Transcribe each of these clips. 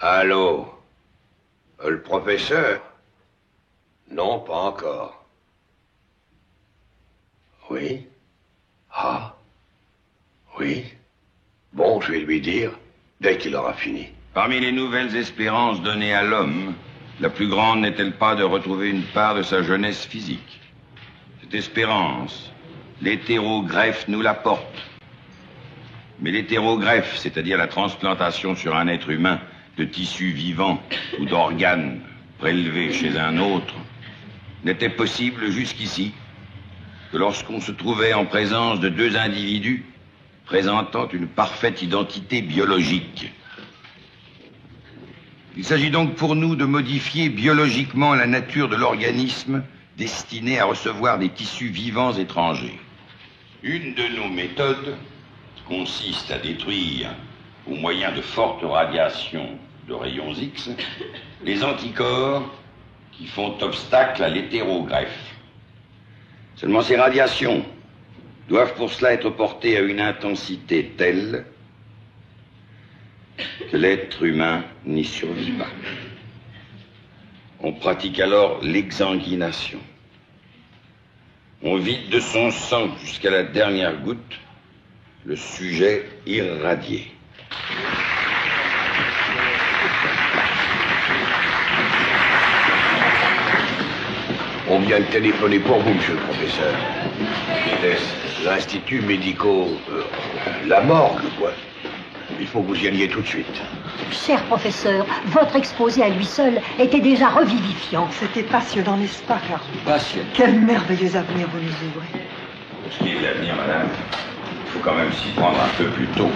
Allô? Le professeur? Non, pas encore. Oui? Ah? Oui? Bon, je vais lui dire, dès qu'il aura fini. Parmi les nouvelles espérances données à l'homme, la plus grande n'est-elle pas de retrouver une part de sa jeunesse physique? Cette espérance, l'hétérogreffe nous l'apporte. Mais l'hétérogreffe, c'est-à-dire la transplantation sur un être humain de tissus vivants ou d'organes prélevés chez un autre, n'était possible jusqu'ici que lorsqu'on se trouvait en présence de deux individus présentant une parfaite identité biologique. Il s'agit donc pour nous de modifier biologiquement la nature de l'organisme destiné à recevoir des tissus vivants étrangers. Une de nos méthodes consiste à détruire, au moyen de fortes radiations de rayons X, les anticorps qui font obstacle à l'hétérogreffe. Seulement ces radiations doivent pour cela être portées à une intensité telle que l'être humain n'y survit pas. On pratique alors l'exsanguination. On vide de son sang jusqu'à la dernière goutte le sujet irradié. On vient de téléphoner pour vous, monsieur le professeur. Qu'est-ce? L'Institut médico... la morgue, quoi. Il faut que vous y alliez tout de suite. Cher professeur, votre exposé à lui seul était déjà revivifiant. C'était passionnant, n'est-ce pas, Carl? Passionnant. Quel merveilleux avenir vous nous ouvrez. Pour ce qui est de l'avenir, madame, il faut quand même s'y prendre un peu plus tôt.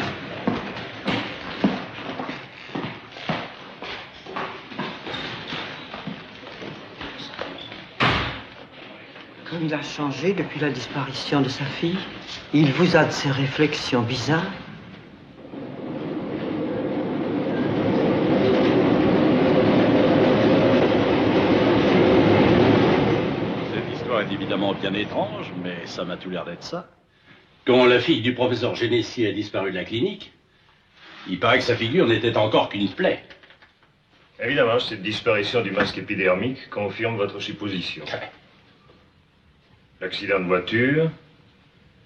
Comme il a changé depuis la disparition de sa fille, il vous a de ces réflexions bizarres. Cette histoire est évidemment bien étrange, mais ça m'a tout l'air d'être ça. Quand la fille du professeur Génessier a disparu de la clinique, il paraît que sa figure n'était encore qu'une plaie. Évidemment, cette disparition du masque épidermique confirme votre supposition. L'accident de voiture,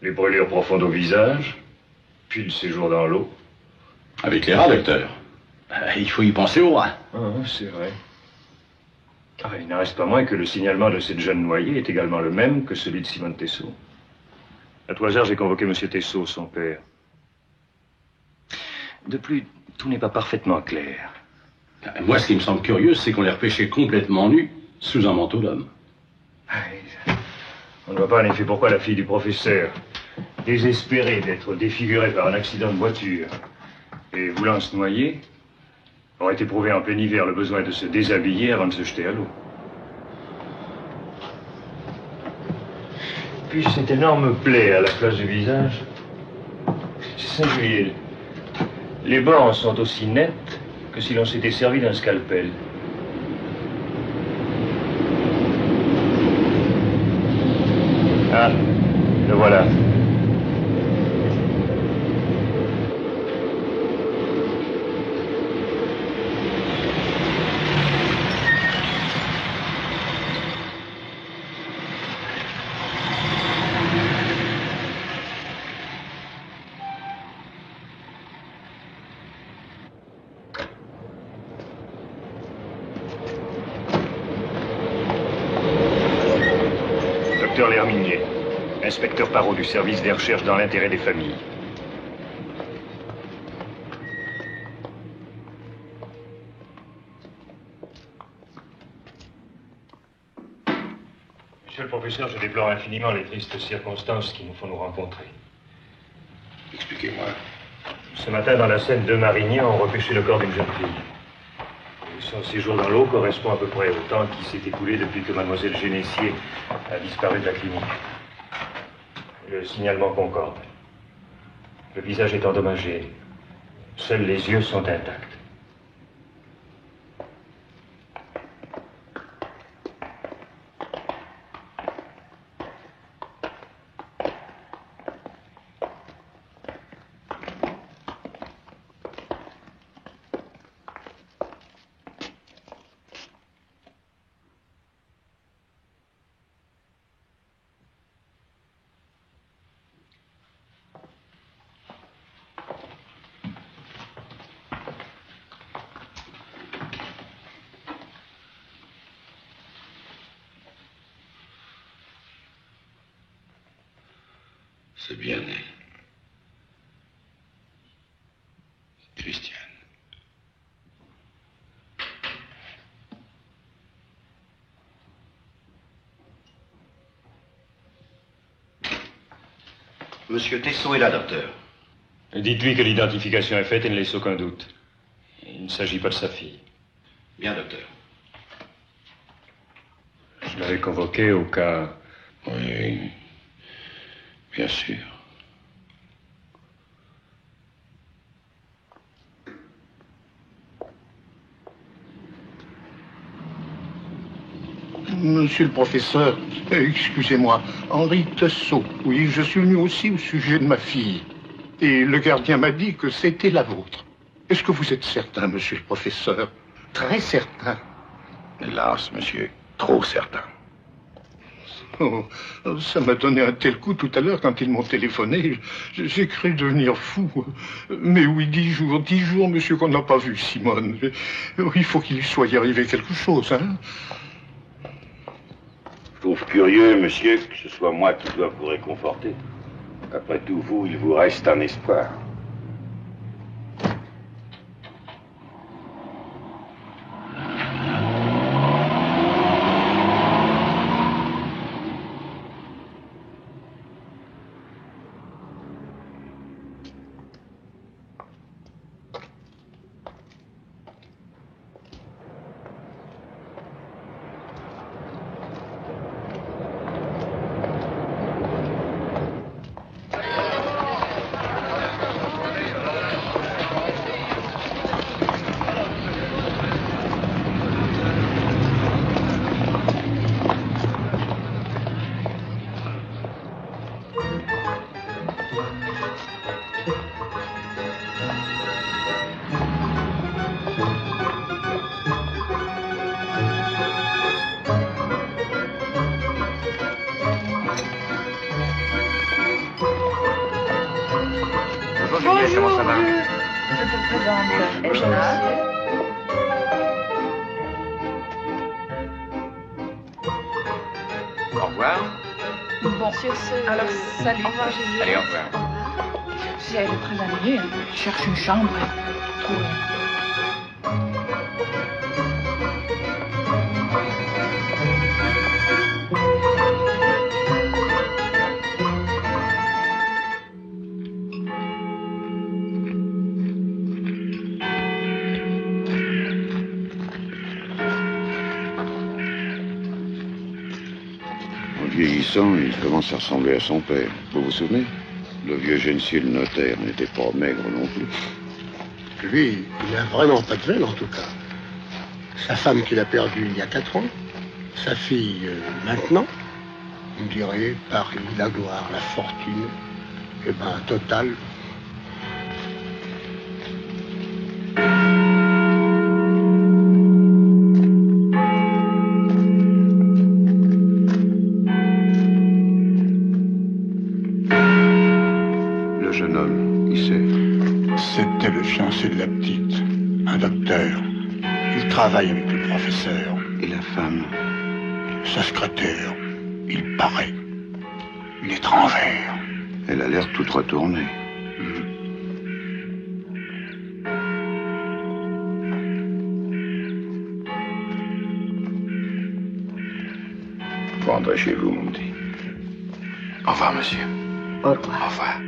les brûlures profondes au visage, puis le séjour dans l'eau. Avec les rats, docteur. Il faut y penser aux rats. Ah, c'est vrai. Ah, il n'en reste pas moins que le signalement de cette jeune noyée est également le même que celui de Simone Tessot. À tout hasard, j'ai convoqué M. Tessot, son père. De plus, tout n'est pas parfaitement clair. Moi, ce qui me semble curieux, c'est qu'on les repêchait complètement nus, sous un manteau d'homme. On ne voit pas en effet pourquoi la fille du professeur, désespérée d'être défigurée par un accident de voiture et voulant se noyer, aurait éprouvé en plein hiver le besoin de se déshabiller avant de se jeter à l'eau. Puis cette énorme plaie à la place du visage, c'est singulier. Les bords sont aussi nets que si l'on s'était servi d'un scalpel. Ah, le voilà. Docteur L'Herminier, inspecteur Parot du service des recherches dans l'intérêt des familles. Monsieur le professeur, je déplore infiniment les tristes circonstances qui nous font nous rencontrer. Expliquez-moi. Ce matin, dans la Seine, deux mariniers ont repêché le corps d'une jeune fille. Et son séjour dans l'eau correspond à peu près au temps qui s'est écoulé depuis que mademoiselle Génessier a disparu de la clinique. Le signalement concorde. Le visage est endommagé. Seuls les yeux sont intacts. C'est bien elle. Christiane. Monsieur Tessot est là, docteur. Dites-lui que l'identification est faite et ne laisse aucun doute. Il ne s'agit pas de sa fille. Bien, docteur. Je l'avais convoqué au cas... Oui, bien sûr. Monsieur le professeur, excusez-moi, Henri Tessot. Oui, je suis venu aussi au sujet de ma fille. Et le gardien m'a dit que c'était la vôtre. Est-ce que vous êtes certain, monsieur le professeur? Très certain. Hélas, monsieur, trop certain. Oh, ça m'a donné un tel coup tout à l'heure quand ils m'ont téléphoné. J'ai cru devenir fou. Mais oui, 10 jours, monsieur, qu'on n'a pas vu Simone. Il faut qu'il lui soit arrivé quelque chose, hein? Je trouve curieux, monsieur, que ce soit moi qui dois vous réconforter. Après tout, vous, il vous reste un espoir. Comment ça va? Je te présente Edna. Au revoir. Bon, alors salut. Au revoir, Julie. Allez, au revoir. Au revoir. Si elle est très ennuyée, elle cherche une chambre. Trouve. Vieillissant, il commence à ressembler à son père. Vous vous souvenez? Le vieux Genesier, le notaire, n'était pas maigre non plus. Lui, il n'a vraiment pas de veine, en tout cas. Sa femme qu'il a perdue il y a 4 ans. Sa fille, maintenant. On dirait Paris, la gloire, la fortune. Eh ben, total. C'était le fiancé de la petite, un docteur. Il travaille avec le professeur. Et la femme? Sa secrétaire, il paraît. Une étrangère. Elle a l'air toute retournée. Vous rentrez chez vous, mon petit. Au revoir, monsieur. Au revoir. Au revoir.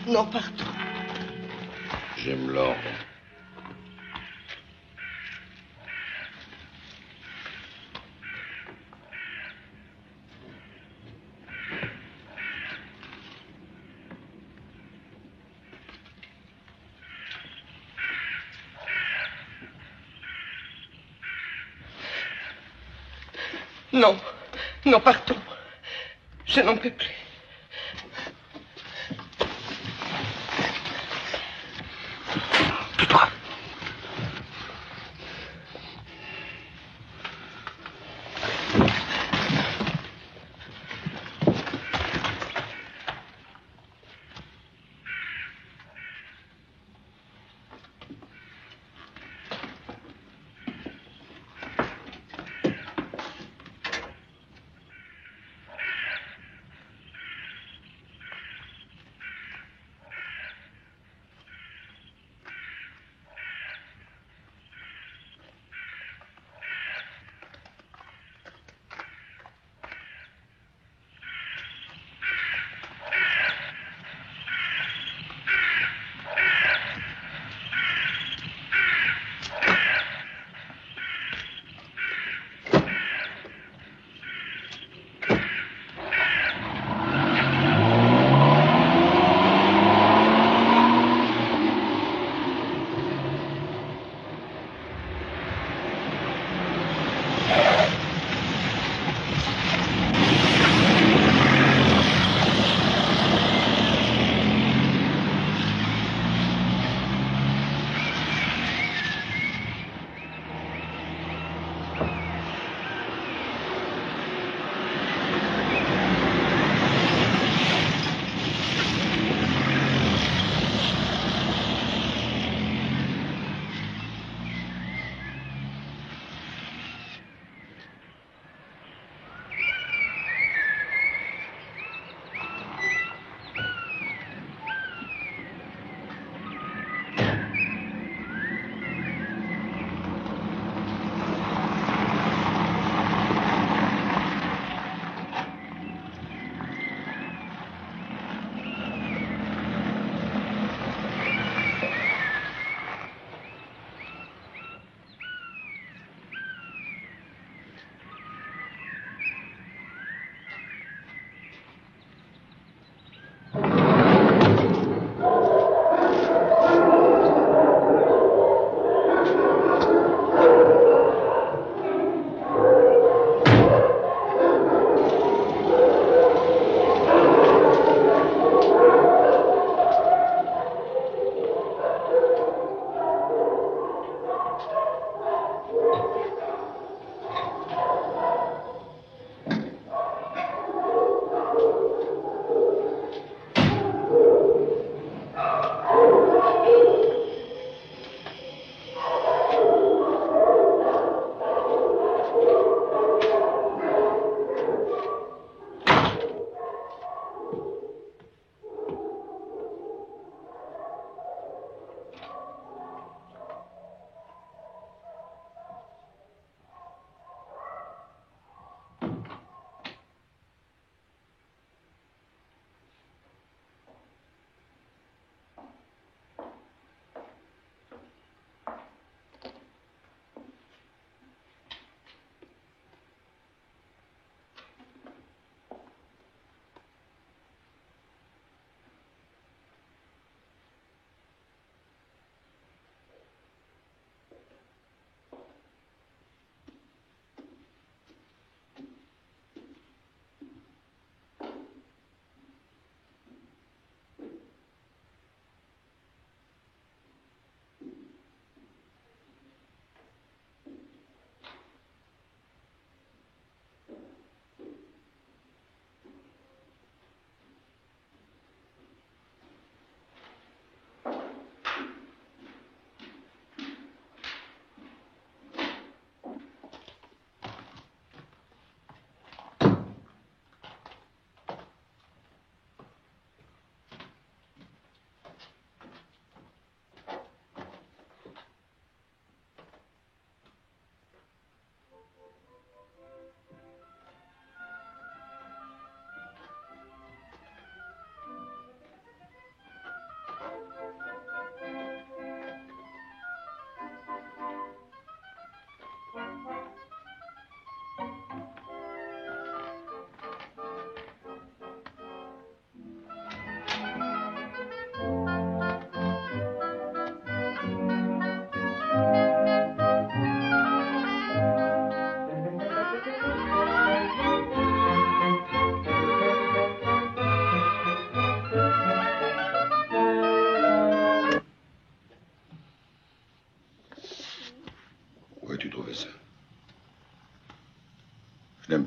Non, pardon. J'aime l'ordre. Non, non, pardon. Je n'en peux plus. Tais-toi.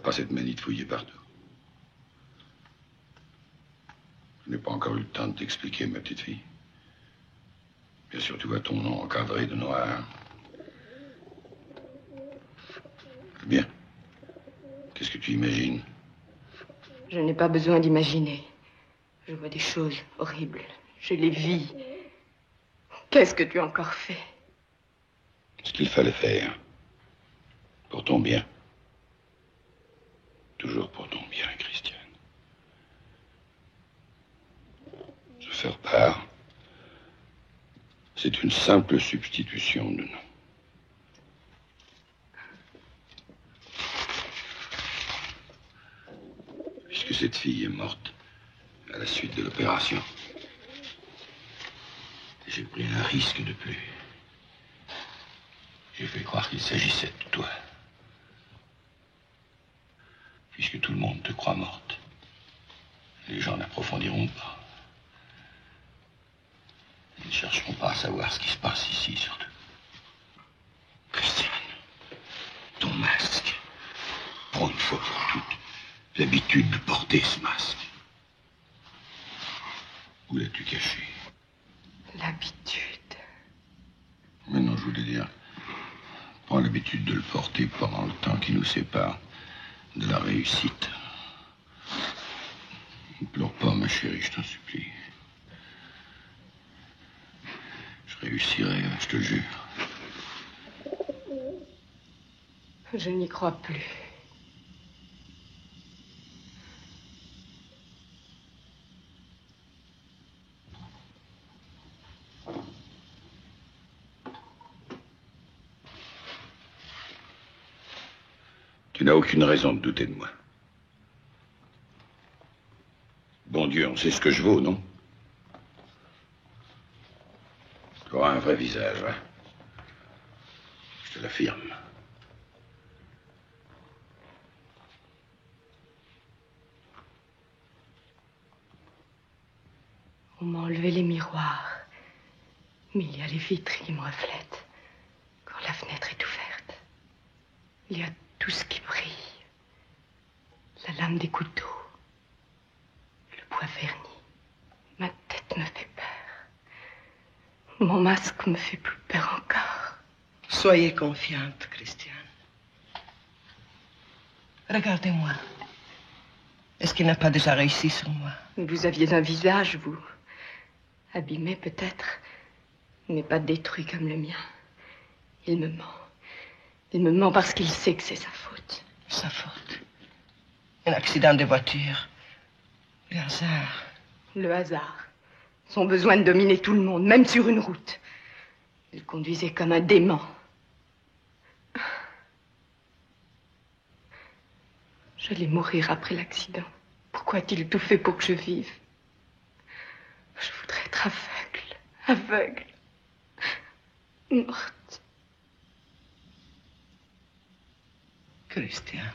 pas cette manie de fouiller partout. Je n'ai pas encore eu le temps de t'expliquer, ma petite fille. Bien sûr, tu vois ton nom encadré de noir. Bien. Qu'est-ce que tu imagines? Je n'ai pas besoin d'imaginer. Je vois des choses horribles. Je les vis. Qu'est-ce que tu as encore fait? Ce qu'il fallait faire. Pour ton bien. Toujours pour ton bien, Christiane. Se faire part, c'est une simple substitution de nom. Puisque cette fille est morte à la suite de l'opération, j'ai pris un risque de plus. J'ai fait croire qu'il s'agissait de toi. Puisque tout le monde te croit morte, les gens n'approfondiront pas. Ils ne chercheront pas à savoir ce qui se passe ici, surtout. Christiane, ton masque. Prends une fois pour toutes l'habitude de porter ce masque. Où l'as-tu caché? L'habitude. Maintenant, je voulais dire, prends l'habitude de le porter pendant le temps qui nous sépare de la réussite. Ne pleure pas, ma chérie, je t'en supplie. Je réussirai, je te le jure. Je n'y crois plus. Tu n'as aucune raison de douter de moi. Bon Dieu, on sait ce que je vaux, non? Tu auras un vrai visage, hein? Je te l'affirme. On m'a enlevé les miroirs. Mais il y a les vitres qui me reflètent. Quand la fenêtre est ouverte, il y a tout ce qui brille. La lame des couteaux. Le bois verni. Ma tête me fait peur. Mon masque me fait plus peur encore. Soyez confiante, Christiane. Regardez-moi. Est-ce qu'il n'a pas déjà réussi sur moi? Vous aviez un visage, vous. Abîmé peut-être, mais pas détruit comme le mien. Il me ment. Il me ment parce qu'il sait que c'est sa faute. Sa faute? Un accident de voiture. Le hasard. Le hasard. Son besoin de dominer tout le monde, même sur une route. Il conduisait comme un dément. J'allais mourir après l'accident. Pourquoi a-t-il tout fait pour que je vive? Je voudrais être aveugle. Aveugle. Morte. Christiane.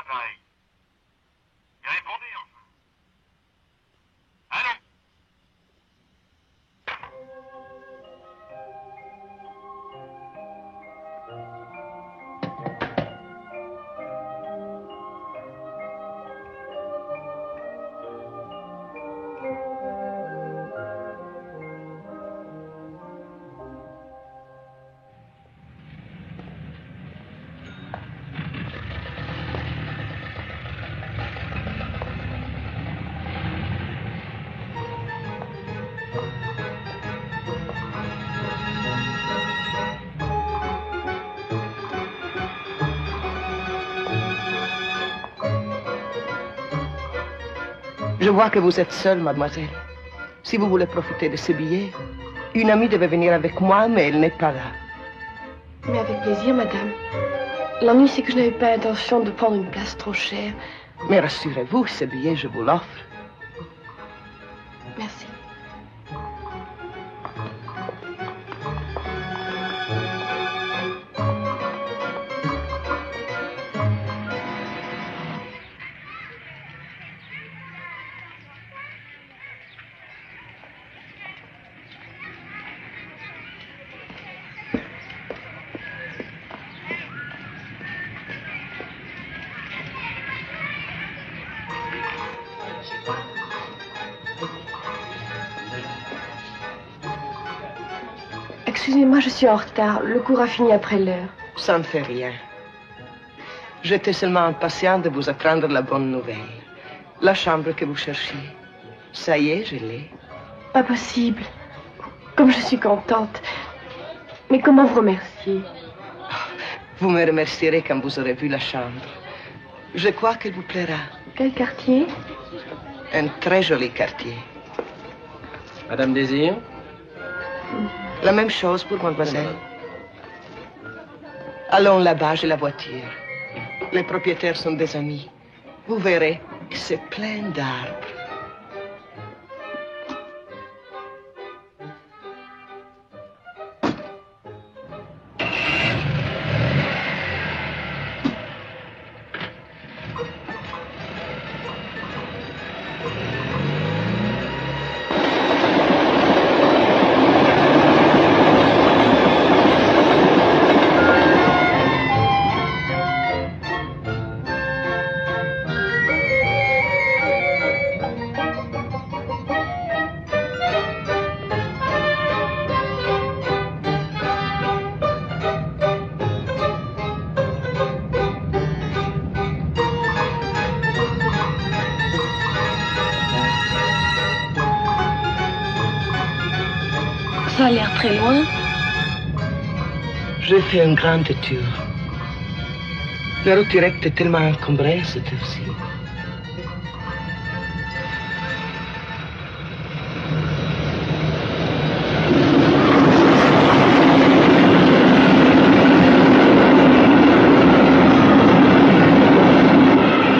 l'appareil. Et répondez enfin. Allô? Je vois que vous êtes seule, mademoiselle. Si vous voulez profiter de ce billet, une amie devait venir avec moi, mais elle n'est pas là. Mais avec plaisir, madame. L'ennui, c'est que je n'avais pas l'intention de prendre une place trop chère. Mais rassurez-vous, ce billet, je vous l'offre. Merci. Excusez-moi, je suis en retard. Le cours a fini après l'heure. Ça ne fait rien. J'étais seulement impatient de vous apprendre la bonne nouvelle. La chambre que vous cherchiez. Ça y est, je l'ai. Pas possible. Comme je suis contente. Mais comment vous remercier? Vous me remercierez quand vous aurez vu la chambre. Je crois qu'elle vous plaira. Quel quartier? Un très joli quartier. Madame Désir? La même chose pour mademoiselle. Allons là-bas, j'ai la voiture. Les propriétaires sont des amis. Vous verrez, c'est plein d'arbres. Ça a l'air très loin. J'ai fait une grande tour. La route directe est tellement encombrée cette heure-ci.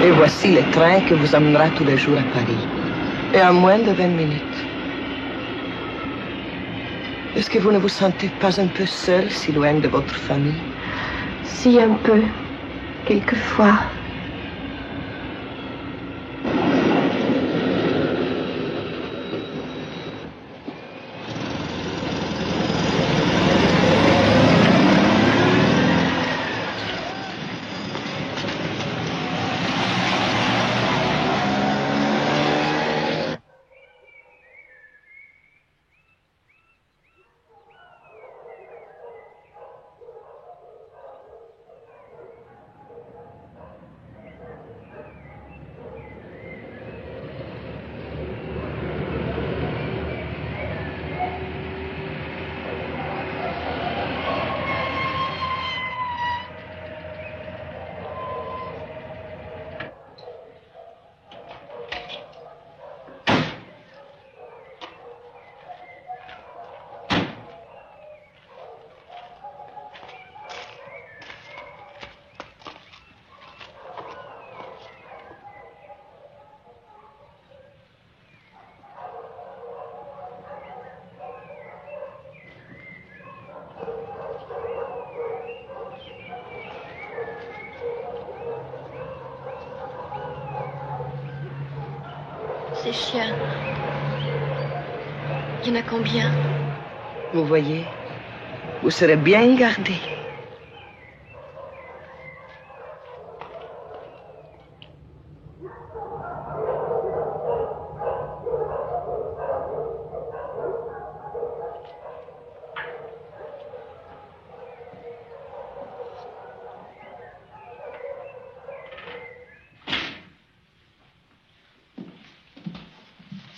Et voici le train qui vous amènera tous les jours à Paris. Et en moins de 20 minutes. Est-ce que vous ne vous sentez pas un peu seul, si loin de votre famille? Si, un peu. Quelquefois. Ces chiens. Il y en a combien? Vous voyez, vous serez bien gardés.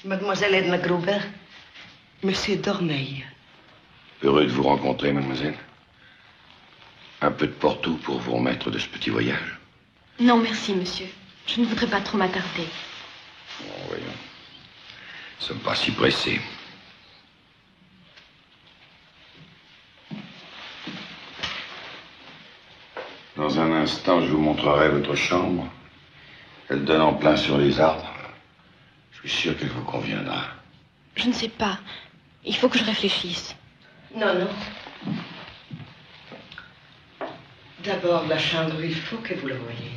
Mademoiselle Edna Gruber, Monsieur Dormeil. Heureux de vous rencontrer, mademoiselle. Un peu de Porto pour vous remettre de ce petit voyage. Non, merci, monsieur. Je ne voudrais pas trop m'attarder. Bon, voyons. Nous ne sommes pas si pressés. Dans un instant, je vous montrerai votre chambre. Elle donne en plein sur les arbres. Je suis sûr qu'elle vous conviendra. Je ne sais pas. Il faut que je réfléchisse. Non, non. D'abord, la chambre, il faut que vous la voyiez.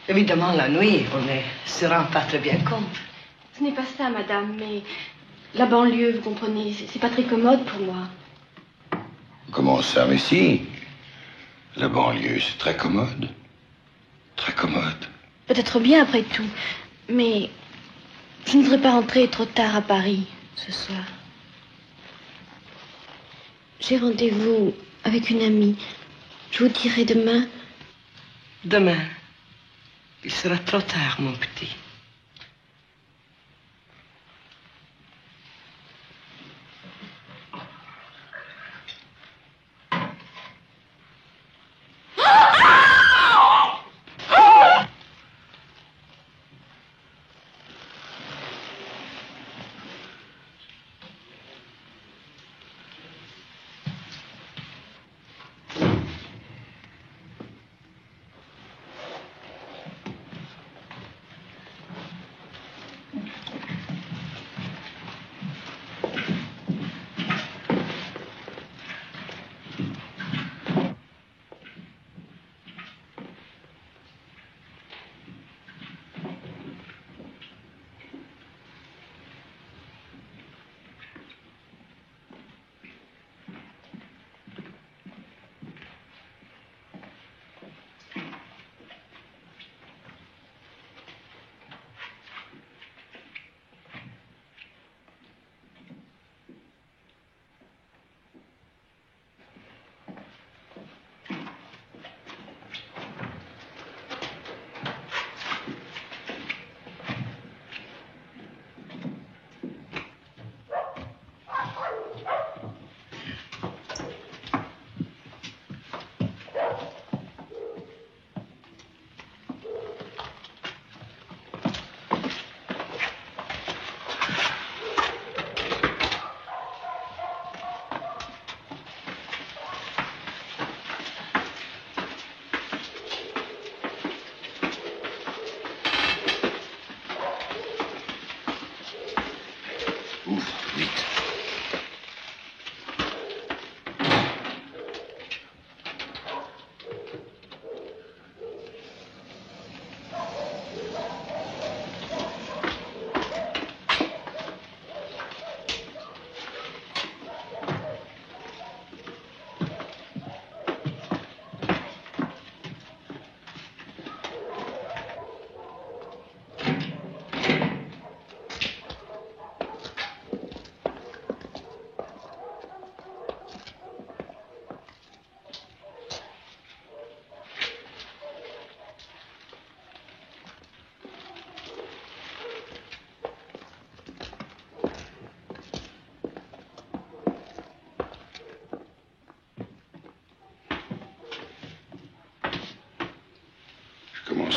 Évidemment, la nuit, on ne se rend pas très bien compte. Ce n'est pas ça, madame, mais la banlieue, vous comprenez, c'est pas très commode pour moi. Comment ça? Mais si. La banlieue, c'est très commode. Très commode. Peut-être bien après tout, mais je ne voudrais pas rentrer trop tard à Paris ce soir. J'ai rendez-vous avec une amie. Je vous dirai demain. Demain. Il sera trop tard, mon petit.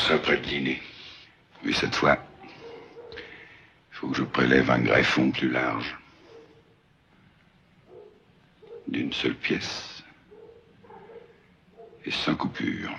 Ça après le dîner. Mais cette fois, il faut que je prélève un greffon plus large. D'une seule pièce. Et sans coupure.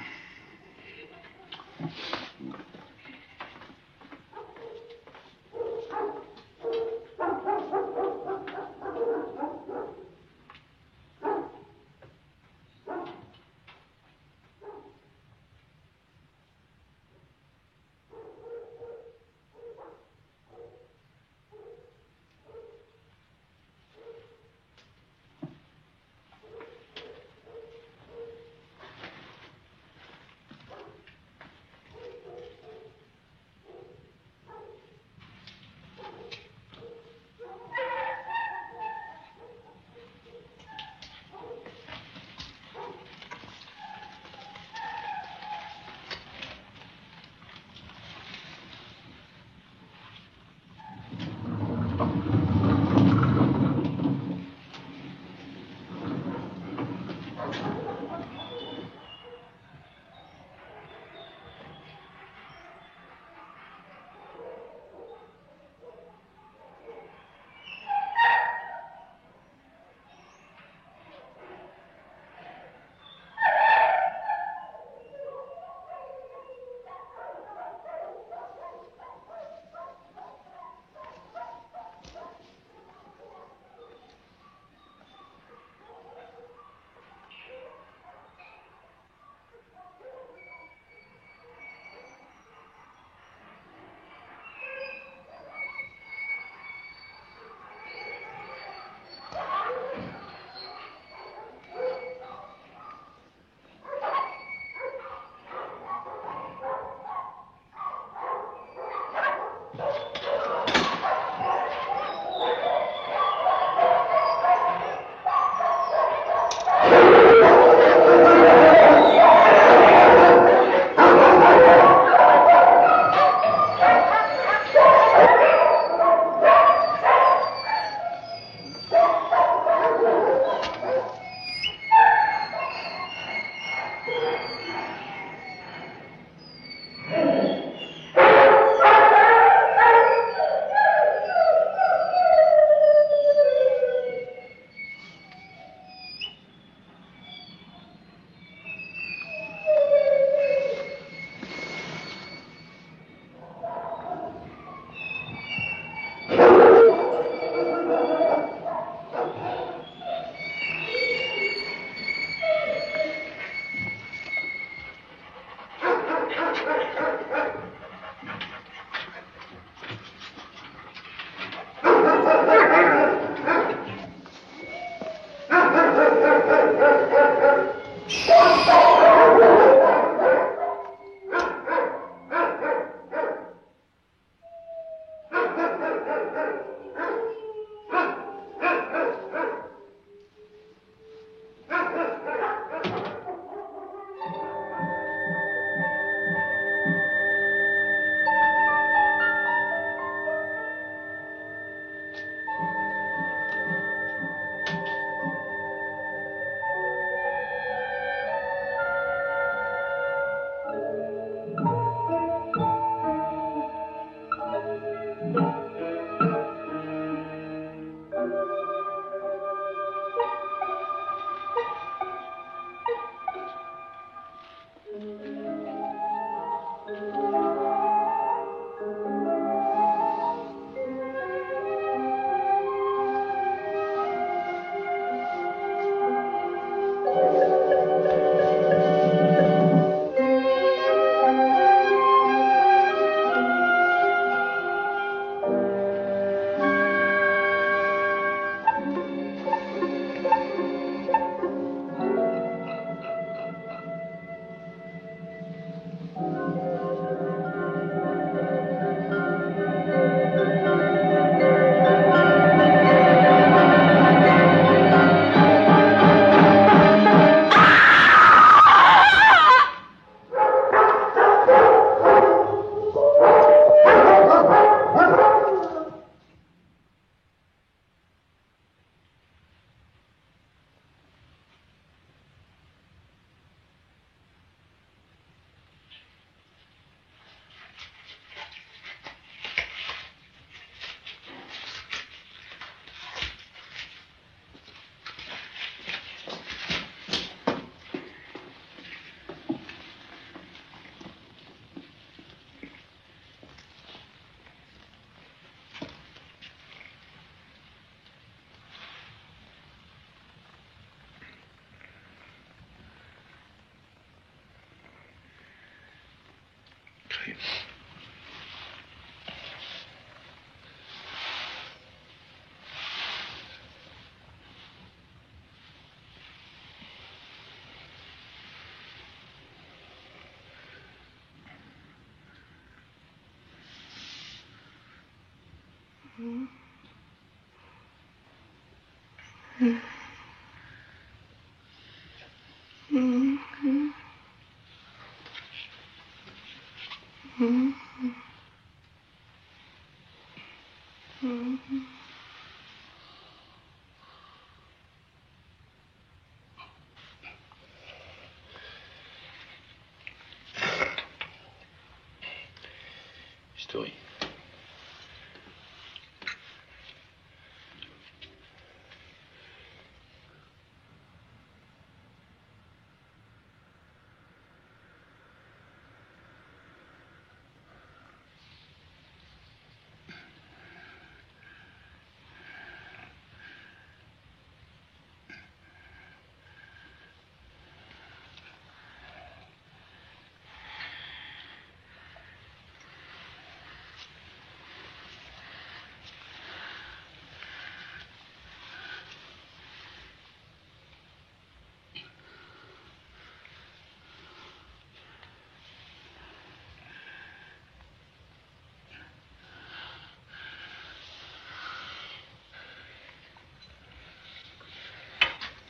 Story.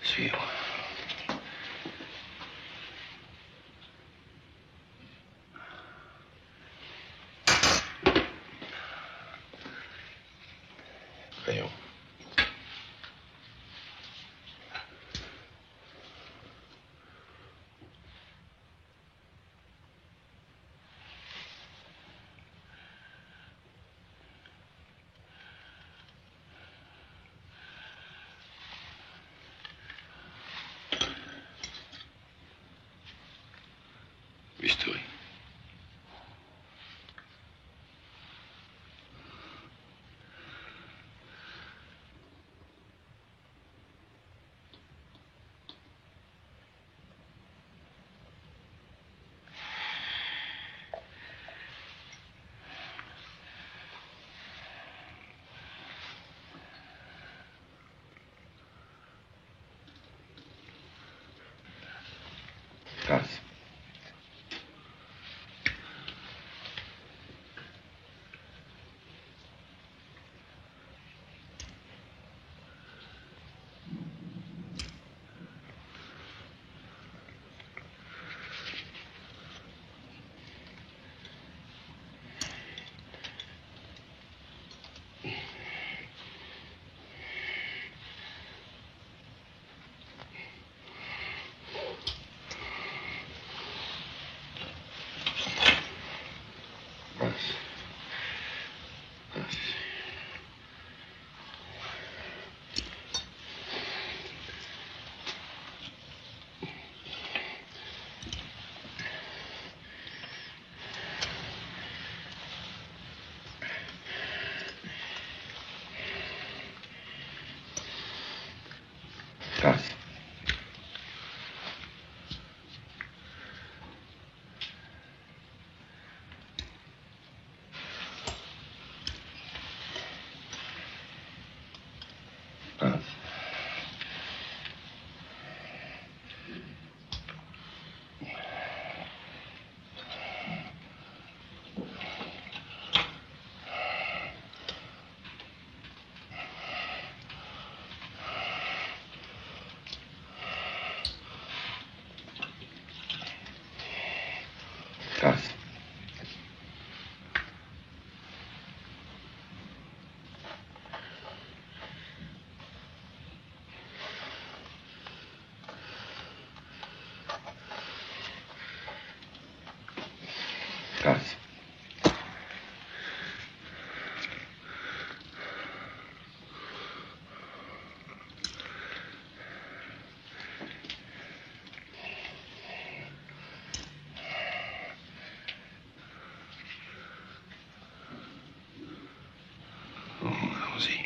Suivre. Grâce. Grâce. Grâce. Grâce. Allons-y.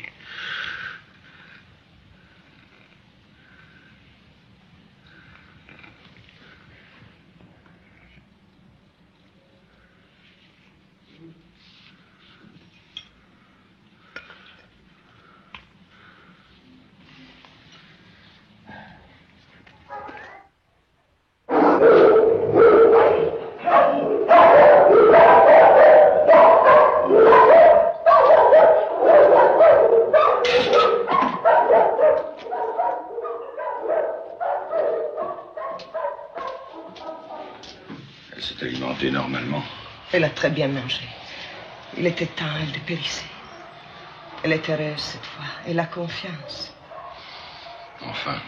Elle s'est alimentée normalement. Elle a très bien mangé. Il était temps, elle dépérissait. Elle est heureuse cette fois. Elle a confiance. Enfin.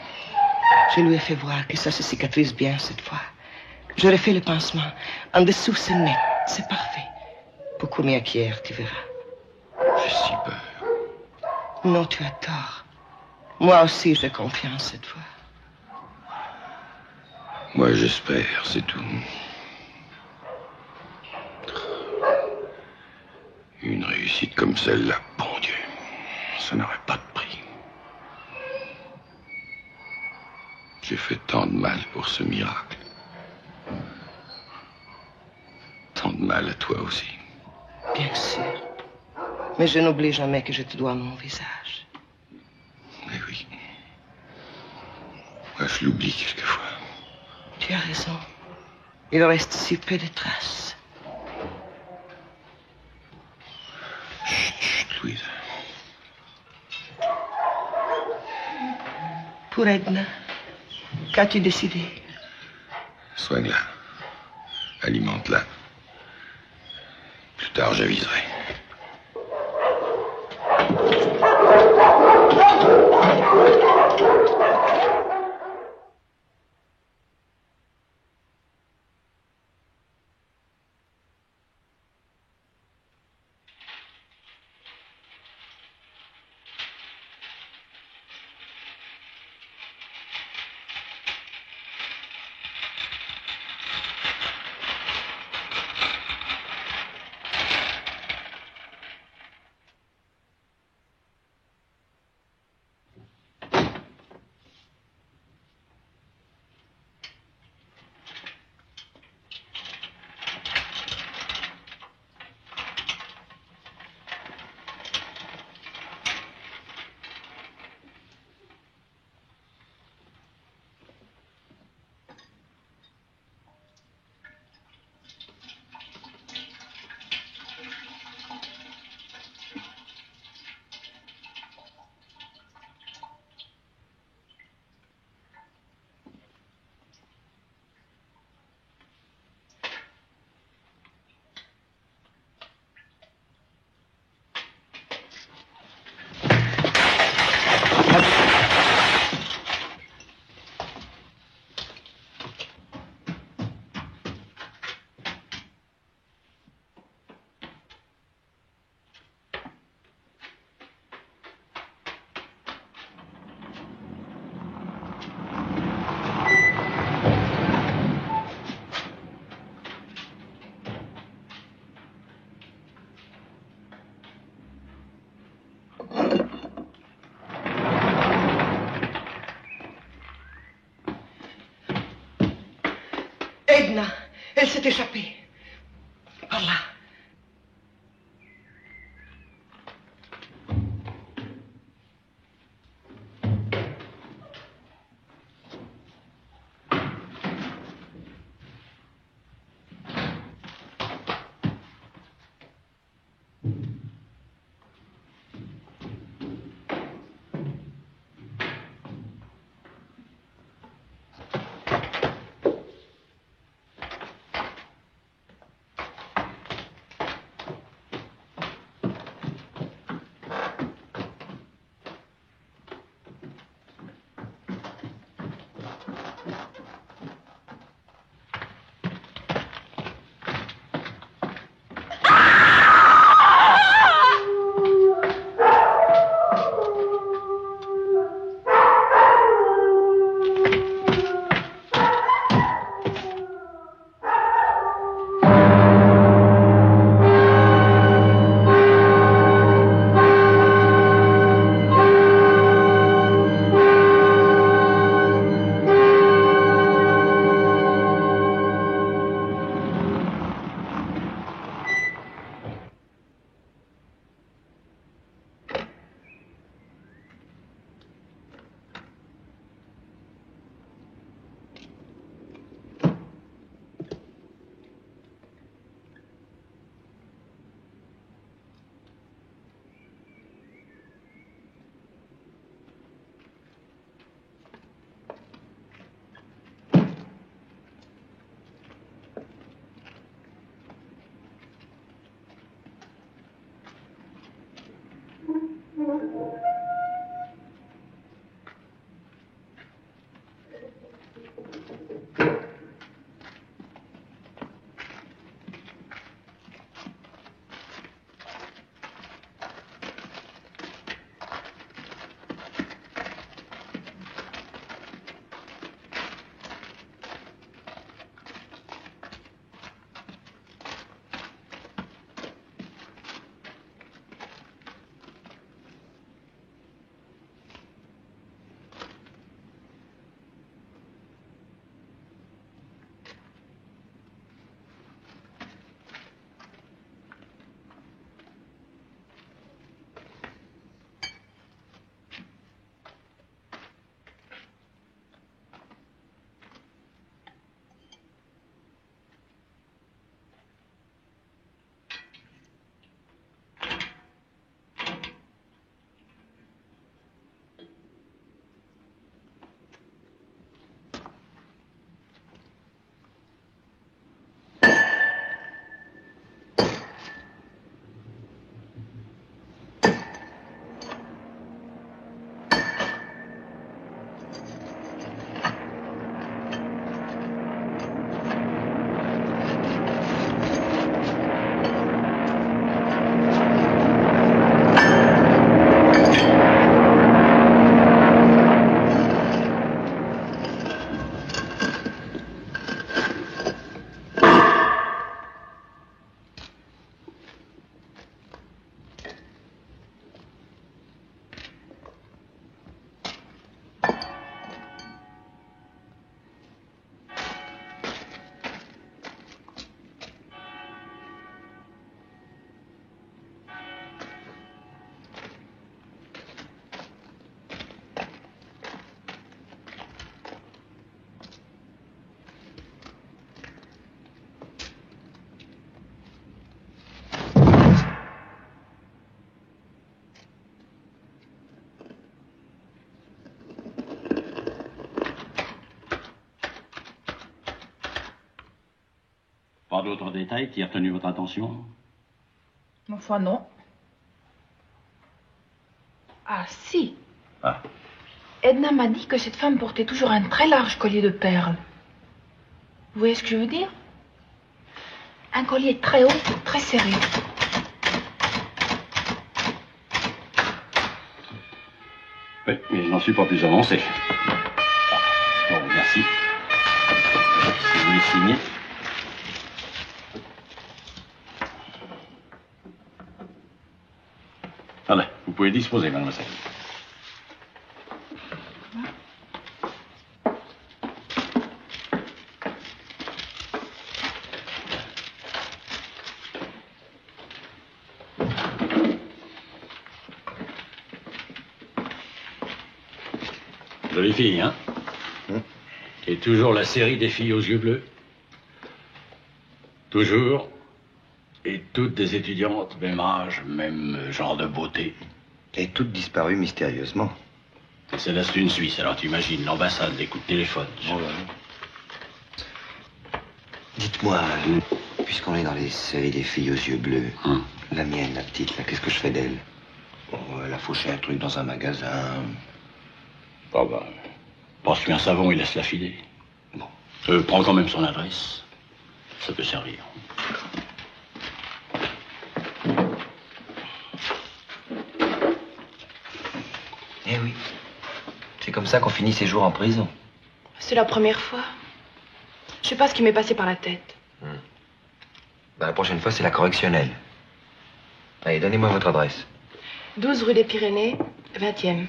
Je lui ai fait voir que ça se cicatrise bien cette fois. J'aurais fait le pansement. En dessous, c'est net. C'est parfait. Beaucoup mieux qu'hier, tu verras. J'ai si peur. Non, tu as tort. Moi aussi, j'ai confiance cette fois. Moi, j'espère, c'est tout. Une réussite comme celle-là, bon Dieu, ça n'aurait pas de prix. J'ai fait tant de mal pour ce miracle. Tant de mal à toi aussi. Bien sûr. Mais je n'oublie jamais que je te dois mon visage. Mais oui. Moi, je l'oublie quelquefois. Tu as raison. Il reste si peu de traces. Chut, Louise. Pour Edna, qu'as-tu décidé? Soigne-la. Alimente-la. Plus tard, j'aviserai. Edna, elle s'est échappée. Par là. Pas d'autres détails qui aient retenu votre attention? Enfin, non. Ah, si. Ah. Edna m'a dit que cette femme portait toujours un très large collier de perles. Vous voyez ce que je veux dire? Un collier très haut, très serré. Oui, mais je n'en suis pas plus avancé. Bon, merci. Si vous voulez signer. Allez, vous pouvez disposer, mademoiselle. Jolie fille, hein? Et toujours la série des filles aux yeux bleus. Toujours. Et toutes des étudiantes, même âge, même genre de beauté. Et toutes disparues mystérieusement. C'est l'Est une Suisse, alors tu imagines l'ambassade, les coups de téléphone. Oh là. Dites-moi, puisqu'on est dans les séries des filles aux yeux bleus, la mienne, la petite, là, qu'est-ce que je fais d'elle? Bon, elle a fauché un truc dans un magasin. Oh bah, passe-lui un savon et laisse-la filer. Bon. Prends quand même son adresse. Ça peut servir. Eh oui. C'est comme ça qu'on finit ses jours en prison. C'est la première fois. Je sais pas ce qui m'est passé par la tête. Ben, la prochaine fois, c'est la correctionnelle. Allez, donnez-moi votre adresse. 12 rue des Pyrénées, 20e.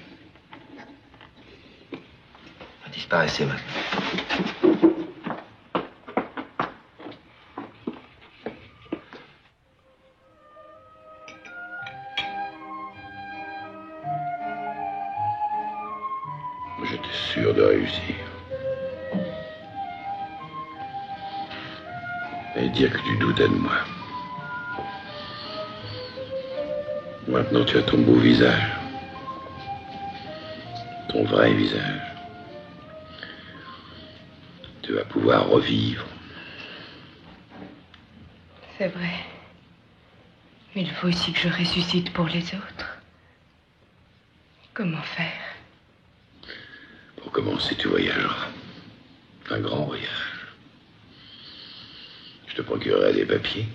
Disparaissez maintenant. J'étais sûr de réussir. Et dire que tu doutais de moi. Maintenant, tu as ton beau visage. Ton vrai visage. Tu vas pouvoir revivre. C'est vrai. Mais il faut aussi que je ressuscite pour les autres. Comment faire? Pour commencer, tu voyageras. Un grand voyage. Je te procurerai des papiers.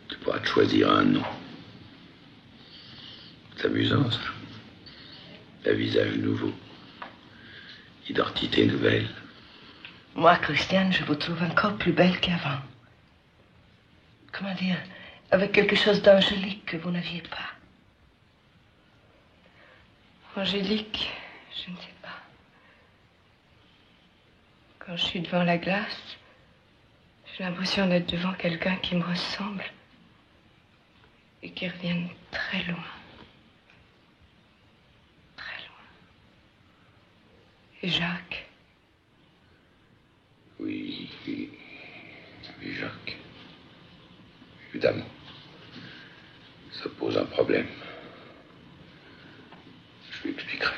Tu pourras te choisir un nom. C'est amusant, ça. Un visage nouveau. Identité nouvelle. Moi, Christiane, je vous trouve encore plus belle qu'avant. Comment dire? Avec quelque chose d'angélique que vous n'aviez pas. Angélique, je ne sais pas. Quand je suis devant la glace, j'ai l'impression d'être devant quelqu'un qui me ressemble et qui revient de très loin. Très loin. Et Jacques? Oui, Jacques. Évidemment. Ça pose un problème. Je lui expliquerai.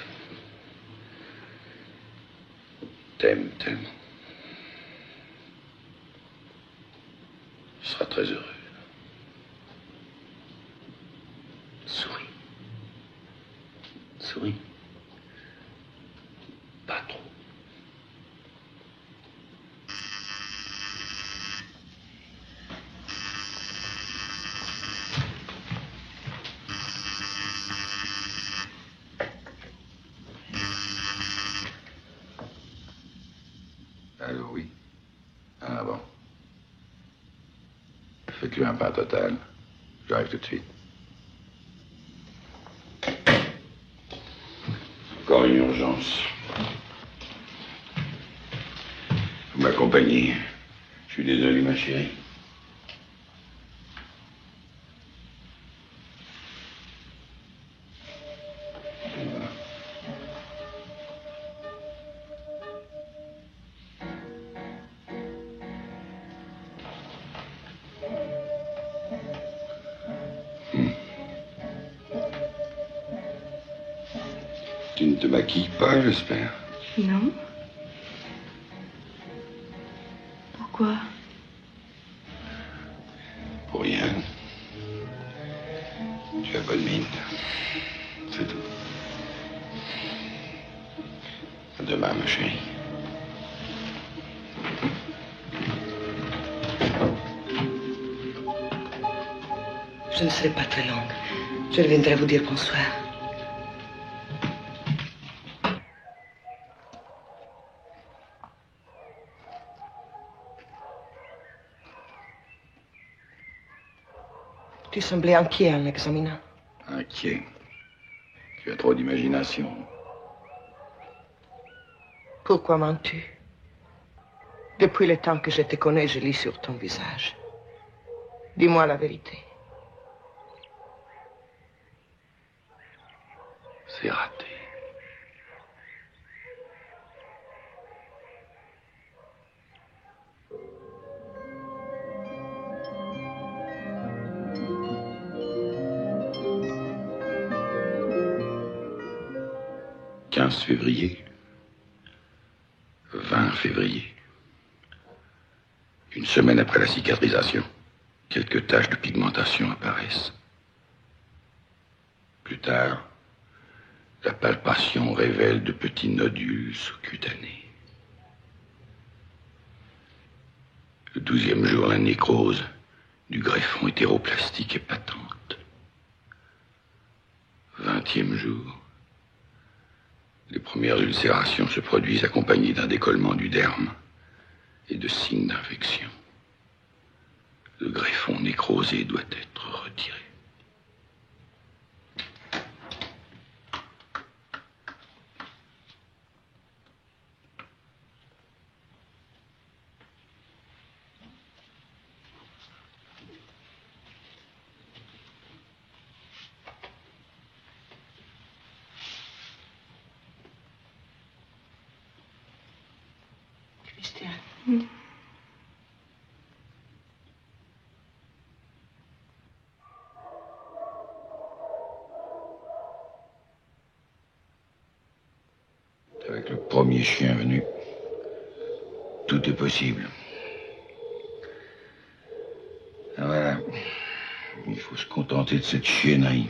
T'aimes tellement. Tu seras très heureux. Souris. Souris. Pas trop. Allô, oui. Ah bon. Faites-lui un pain total. J'arrive tout de suite. Encore une urgence. Vous m'accompagnez. Je suis désolé, ma chérie. Tu ne te maquilles pas, j'espère. Non. Pourquoi? Pour rien. Tu as bonne mine. C'est tout. À demain, ma chérie. Je ne serai pas très longue. Je reviendrai vous dire bonsoir. Tu semblais inquiet en l'examinant. Inquiet. Tu as trop d'imagination. Pourquoi mens-tu? Depuis le temps que je te connais, je lis sur ton visage. Dis-moi la vérité. C'est raté. 15 février. 20 février. Une semaine après la cicatrisation, quelques taches de pigmentation apparaissent. Plus tard, la palpation révèle de petits nodules sous-cutanés. Le 12e jour, la nécrose du greffon hétéroplastique est patente. 20e jour, les premières ulcérations se produisent accompagnées d'un décollement du derme et de signes d'infection. Le greffon nécrosé doit être retiré. Christiane. Avec le premier chien venu, tout est possible. Voilà. Il faut se contenter de cette chiennerie.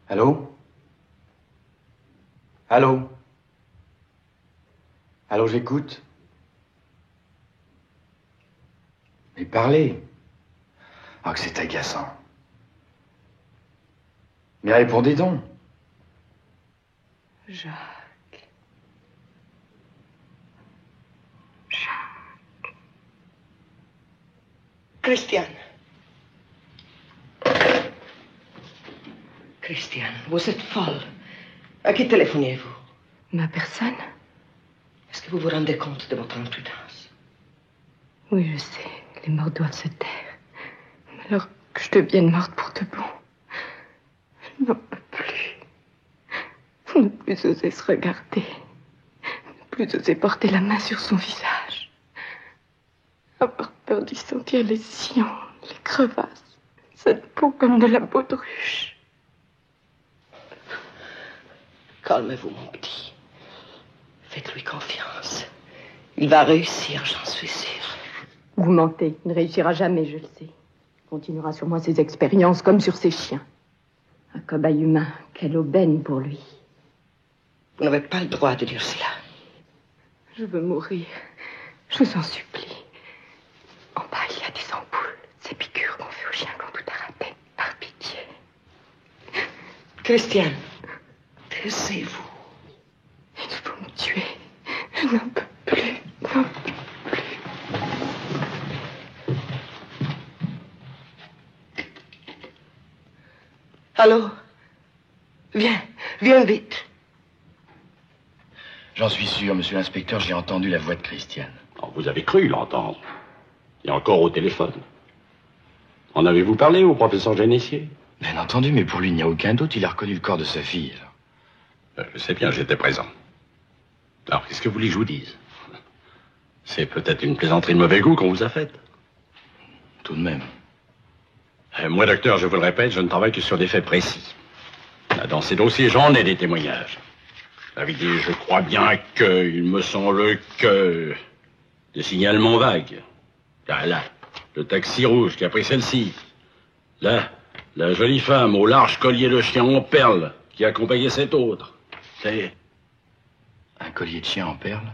Allô? Allô? Allô, j'écoute. Mais parlez. Ah, que c'est agaçant. Mais répondez donc. Jacques. Christiane. Christiane, vous êtes folle. À qui téléphoniez-vous? Ma personne? Est-ce que vous vous rendez compte de votre imprudence? Oui, je sais. Les morts doivent se taire. Mais alors que je devienne morte pour de bon, je n'en peux plus. Ne plus oser se regarder. Ne plus oser porter la main sur son visage. Avoir peur d'y sentir les sillons, les crevasses. Cette peau comme de la peau de ruche. Calmez-vous, mon petit. Faites-lui confiance. Il va réussir, j'en suis sûre. Vous mentez. Il ne réussira jamais, je le sais. Il continuera sur moi ses expériences comme sur ses chiens. Un cobaye humain. Quelle aubaine pour lui. Vous n'avez pas le droit de dire cela. Je veux mourir. Je vous en supplie. En bas, il y a des ampoules. Ces piqûres qu'on fait aux chiens quand tout a raté. Par pitié. Christiane, taisez-vous. Il faut me tuer. Je n'en peux plus. Non. Allô? Viens vite. J'en suis sûr, monsieur l'inspecteur, j'ai entendu la voix de Christiane. Oh, vous avez cru l'entendre. Et encore au téléphone. En avez-vous parlé au professeur Génissier? Bien entendu, mais pour lui, il n'y a aucun doute. Il a reconnu le corps de sa fille. Je sais bien, j'étais présent. Alors, qu'est-ce que vous voulez que je vous dise? C'est peut-être une plaisanterie de mauvais goût qu'on vous a faite. Tout de même. Moi, docteur, je vous le répète, je ne travaille que sur des faits précis. Là, dans ces dossiers, j'en ai des témoignages. Avec des, je crois bien que, il me semble que, des signalements vagues. Là, le taxi rouge qui a pris celle-ci. Là, la jolie femme au large collier de chien en perles qui accompagnait cette autre. C'est... Un collier de chien en perles?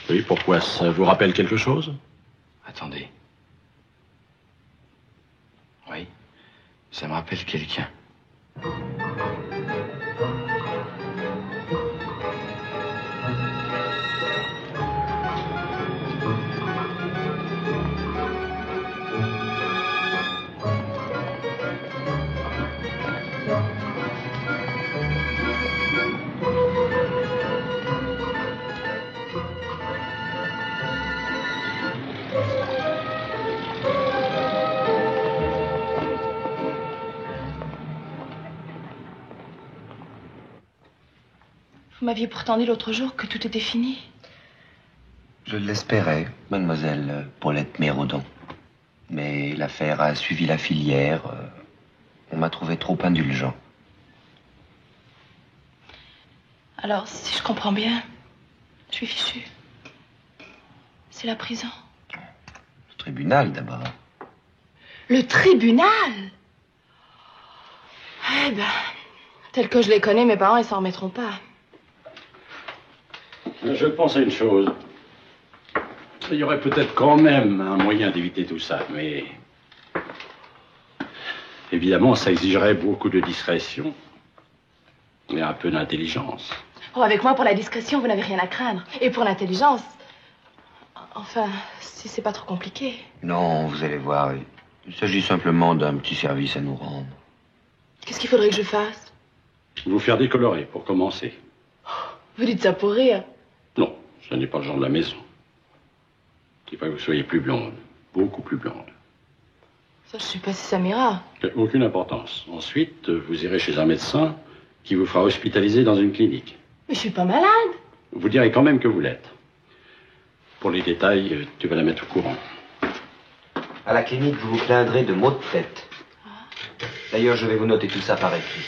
Oui, pourquoi? Ça vous rappelle quelque chose? Attendez. Oui, ça me rappelle quelqu'un. Vous m'aviez pourtant dit l'autre jour que tout était fini. Je l'espérais, mademoiselle Paulette Mérodon. Mais l'affaire a suivi la filière. On m'a trouvé trop indulgent. Alors, si je comprends bien, je suis fichu. C'est la prison. Le tribunal, d'abord. Le tribunal? Eh ben, tel que je les connais, mes parents, ils s'en remettront pas. Je pense à une chose. Il y aurait peut-être quand même un moyen d'éviter tout ça, mais... Évidemment, ça exigerait beaucoup de discrétion et un peu d'intelligence. Oh, avec moi, pour la discrétion, vous n'avez rien à craindre. Et pour l'intelligence... Enfin, si c'est pas trop compliqué. Non, vous allez voir. Il s'agit simplement d'un petit service à nous rendre. Qu'est-ce qu'il faudrait que je fasse? Vous faire décolorer, pour commencer. Vous dites ça pour rire. Non, ce n'est pas le genre de la maison. Il faut que vous soyez plus blonde, beaucoup plus blonde. Ça, je sais pas si ça m'ira. Aucune importance. Ensuite, vous irez chez un médecin qui vous fera hospitaliser dans une clinique. Mais je suis pas malade. Vous direz quand même que vous l'êtes. Pour les détails, tu vas la mettre au courant. À la clinique, vous vous plaindrez de maux de tête. D'ailleurs, je vais vous noter tout ça par écrit.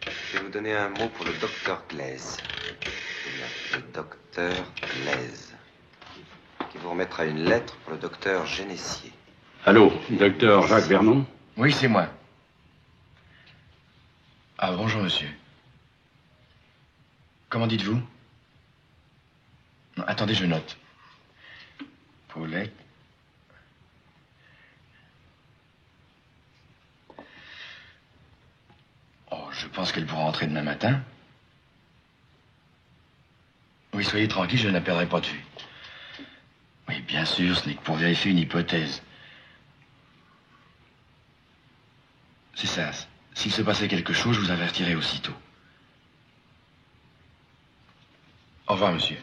Je vais vous donner un mot pour le docteur Glaise. Le docteur Glaise. Qui vous remettra une lettre pour le docteur Génessier. Allô, docteur Jacques Vernon? Oui, c'est moi. Ah, bonjour, monsieur. Comment dites-vous? Non, attendez, je note. Paulette. Oh, je pense qu'elle pourra entrer demain matin. Oui, soyez tranquille, je ne la perdrai pas de vue. Oui, bien sûr, ce n'est que pour vérifier une hypothèse. C'est ça. S'il se passait quelque chose, je vous avertirai aussitôt. Au revoir, monsieur.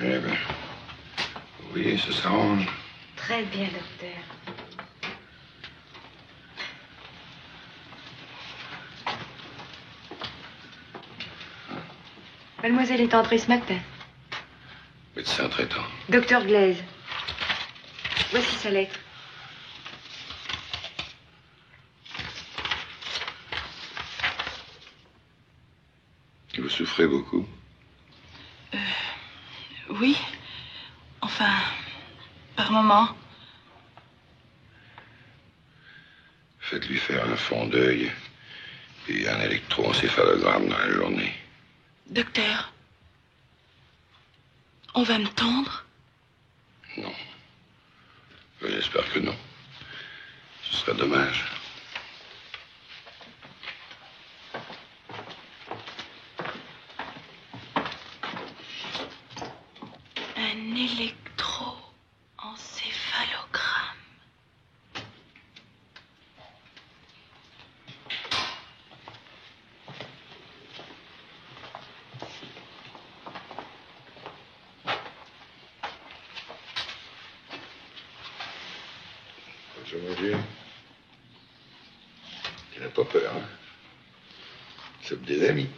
Eh bien, oui, ça s'arrange. Très bien, docteur. Mademoiselle est entrée ce matin. Médecin traitant. Docteur Glaise. Voici sa lettre. Vous souffrez beaucoup? Oui. Enfin, par moment. Faites-lui faire un fond d'œil et un électroencéphalogramme dans la journée. Docteur, on va me tendre? Non. J'espère que non. Ce serait dommage. Un électroencéphalogramme. Je vous dis. Tu n'as pas peur, hein? C'est des amis.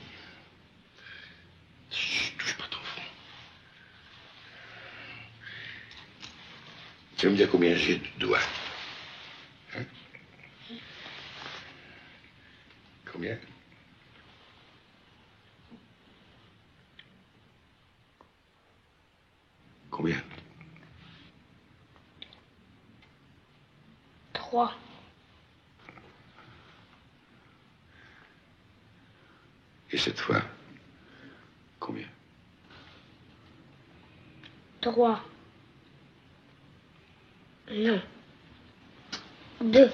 Chut, touche pas trop fort. Tu vas me dire combien j'ai de doigts? Hein? Combien? Combien? 3. Et cette fois, combien? 3. Non. 2.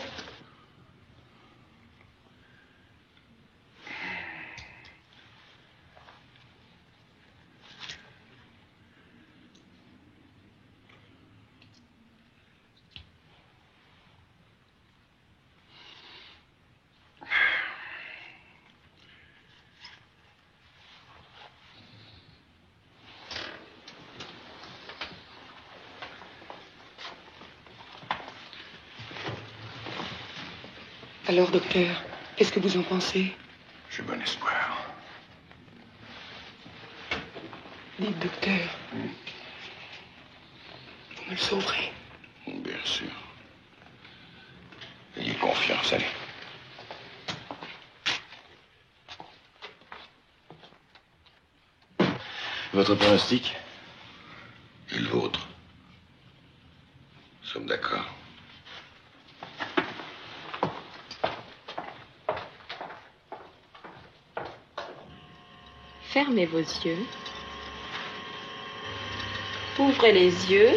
Alors, docteur, qu'est-ce que vous en pensez? J'ai bon espoir. Dites, docteur, vous me le sauverez. Bien sûr. Ayez confiance, allez. Votre pronostic? Et le vôtre? Nous sommes d'accord. Fermez vos yeux. Ouvrez les yeux.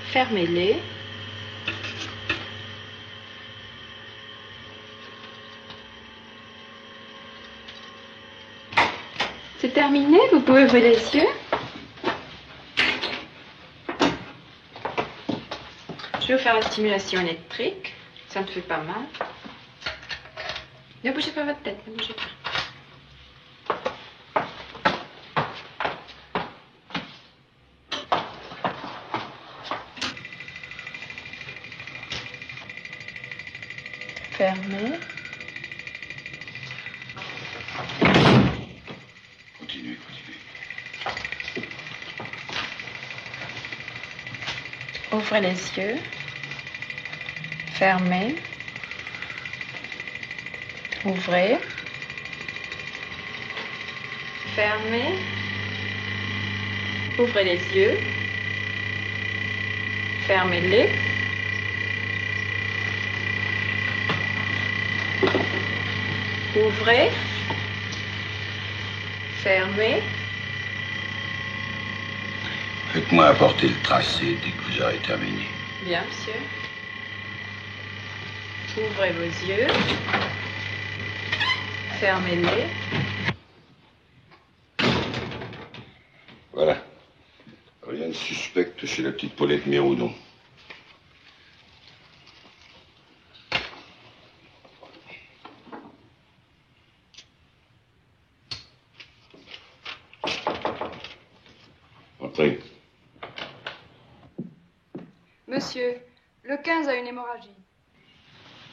Fermez-les. C'est terminé, vous pouvez ouvrir les yeux. Je vais vous faire la stimulation électrique. Ça me fait pas mal. Ne bougez pas votre tête, ne bougez pas. Fermez. Continuez. Ouvrez les yeux. Fermez. Ouvrez. Fermez. Ouvrez les yeux. Fermez-les. Ouvrez. Fermez. Faites-moi apporter le tracé dès que vous aurez terminé. Bien, monsieur. Ouvrez vos yeux. Fermez-les. Voilà. Rien de suspect chez la petite Paulette Méroudon. Entrez. Monsieur, le 15 a une hémorragie.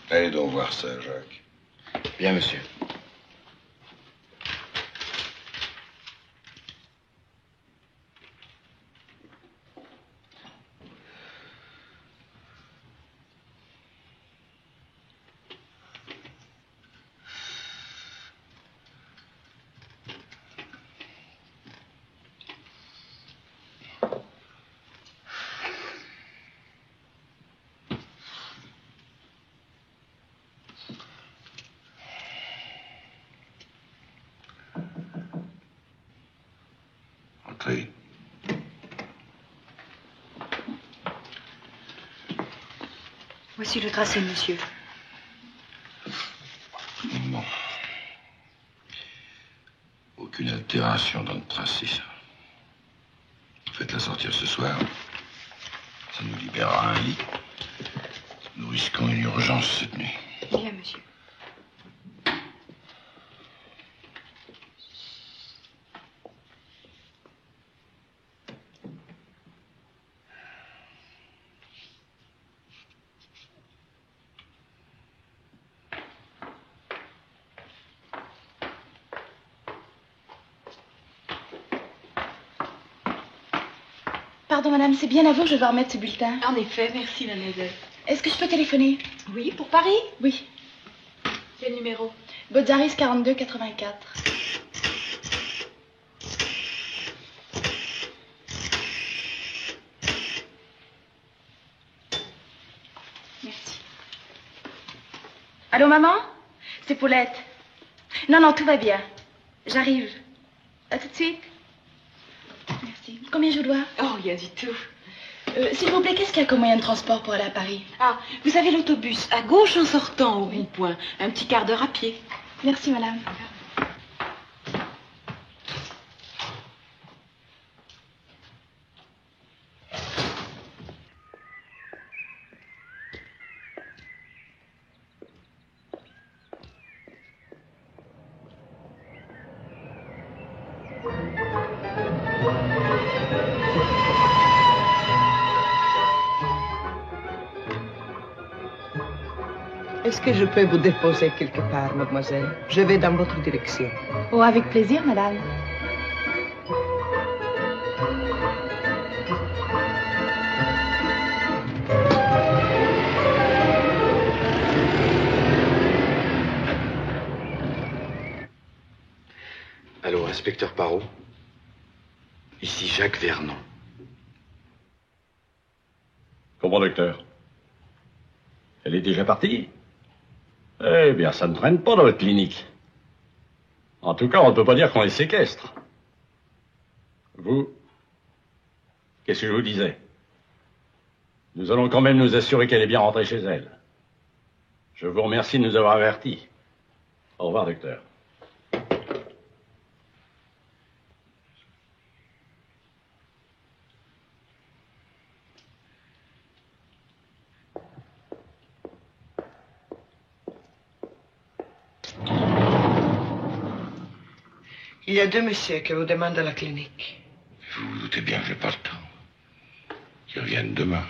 Allez donc voir ça, Jacques. Bien, monsieur. Entrez. Voici le tracé, monsieur. Bon. Aucune altération dans le tracé, ça. Faites-la sortir ce soir. Ça nous libérera un lit. Nous risquons une urgence cette nuit. Bien, monsieur. Pardon, madame, c'est bien à vous que je dois remettre ce bulletin. En effet, merci, mademoiselle. Est-ce que je peux téléphoner? Oui, pour Paris? Oui. Quel numéro? Botzaris 4284. Merci. Allô, maman? C'est Paulette. Non, non, tout va bien. J'arrive. À tout de suite. Merci. Combien je dois? Oh, rien du tout. S'il vous plaît, qu'est-ce qu'il y a comme moyen de transport pour aller à Paris? Ah, vous avez l'autobus à gauche en sortant au rond-point. Un petit quart d'heure à pied. Merci, madame. Est-ce que je peux vous déposer quelque part, mademoiselle? Je vais dans votre direction. Oh, avec plaisir, madame. Allô, inspecteur Parot? Ici Jacques Vernon. Comment, docteur? Elle est déjà partie? Eh bien, ça ne traîne pas dans votre clinique. En tout cas, on ne peut pas dire qu'on les séquestre. Vous, qu'est-ce que je vous disais? Nous allons quand même nous assurer qu'elle est bien rentrée chez elle. Je vous remercie de nous avoir avertis. Au revoir, docteur. Il y a deux messieurs qui vous demandent à la clinique. Vous vous doutez bien que j'ai pas le temps. Qu'ils reviennent demain.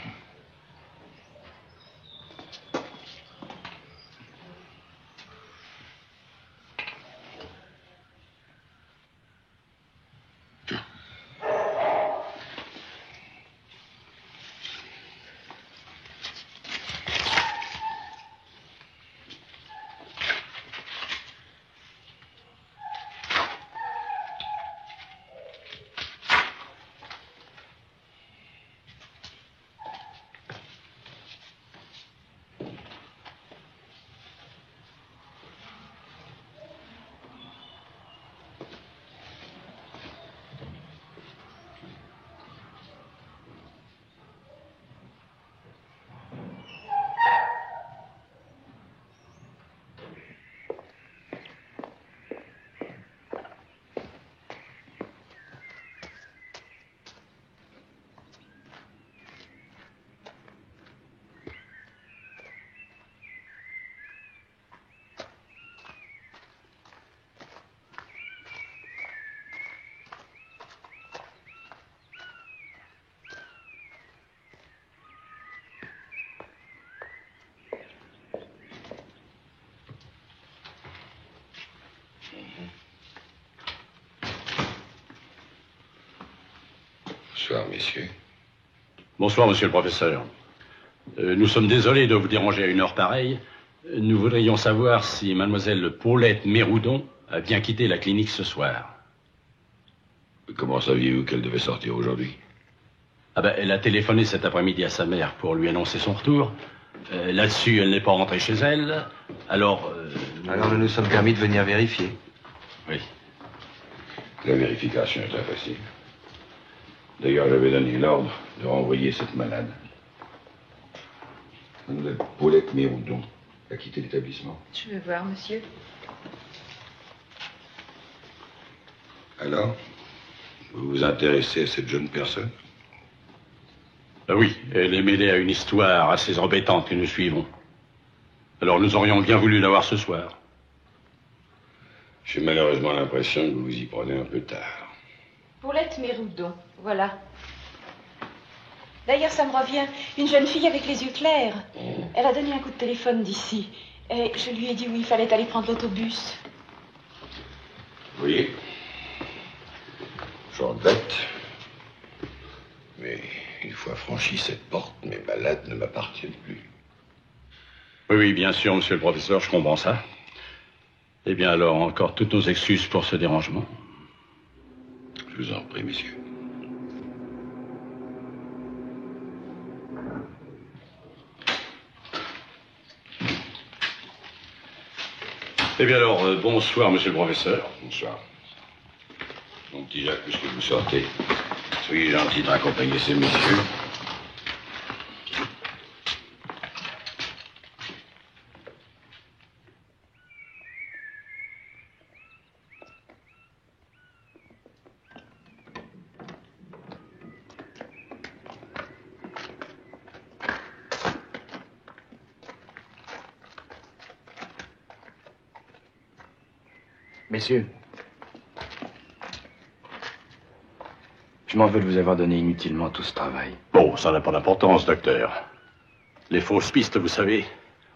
Bonsoir, messieurs. Bonsoir, monsieur le professeur. Nous sommes désolés de vous déranger à une heure pareille. Nous voudrions savoir si mademoiselle Paulette Méroudon a bien quitté la clinique ce soir. Comment saviez-vous qu'elle devait sortir aujourd'hui? Ah ben, elle a téléphoné cet après-midi à sa mère pour lui annoncer son retour. Là-dessus, elle n'est pas rentrée chez elle. Alors... Alors nous nous sommes permis de venir vérifier. Oui. La vérification est très facile. D'ailleurs, j'avais donné l'ordre de renvoyer cette malade. Mademoiselle Paulette Méroudon a quitté l'établissement. Je vais voir, monsieur. Alors, vous vous intéressez à cette jeune personne? Oui, elle est mêlée à une histoire assez embêtante que nous suivons. Alors nous aurions bien voulu la voir ce soir. J'ai malheureusement l'impression que vous vous y prenez un peu tard. Paulette Méroudon, voilà. D'ailleurs, ça me revient. Une jeune fille avec les yeux clairs. Elle a donné un coup de téléphone d'ici. Et je lui ai dit où il fallait aller prendre l'autobus. Vous voyez, j'en regrette. Mais une fois franchi cette porte, mes malades ne m'appartiennent plus. Oui, oui, bien sûr, monsieur le professeur, je comprends ça. Eh bien alors, encore toutes nos excuses pour ce dérangement. Je vous en prie, messieurs. Eh bien alors, bonsoir, monsieur le professeur. Bonsoir. Mon petit Jacques, puisque vous sortez, soyez gentil de raccompagner ces messieurs. Messieurs, je m'en veux de vous avoir donné inutilement tout ce travail. Bon, ça n'a pas d'importance, docteur. Les fausses pistes, vous savez,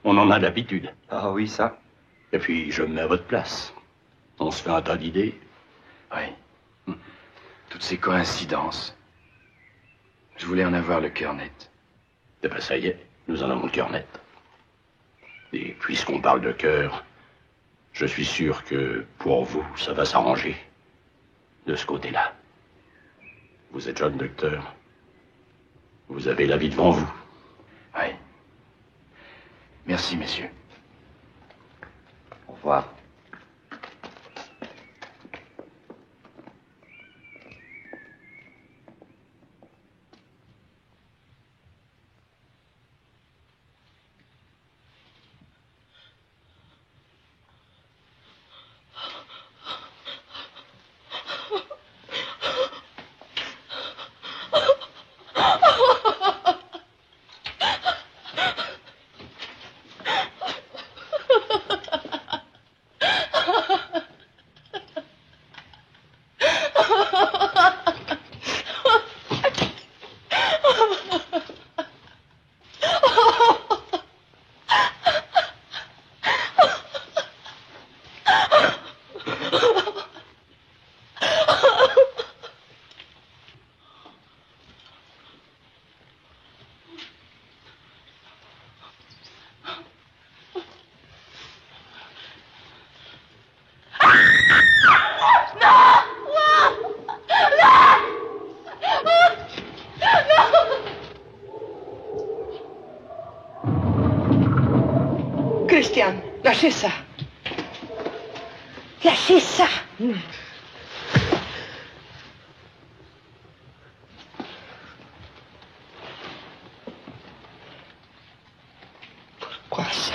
on en a l'habitude. Ah oui, ça. Et puis, je me mets à votre place. On se fait un tas d'idées. Oui. Toutes ces coïncidences. Je voulais en avoir le cœur net. Eh ben, ça y est, nous en avons le cœur net. Et puisqu'on parle de cœur, je suis sûr que, pour vous, ça va s'arranger. De ce côté-là. Vous êtes jeune, docteur. Vous avez la vie devant vous. Oui. Merci, messieurs. Au revoir. Christian, lâchez ça. Lâchez ça. Pourquoi ça?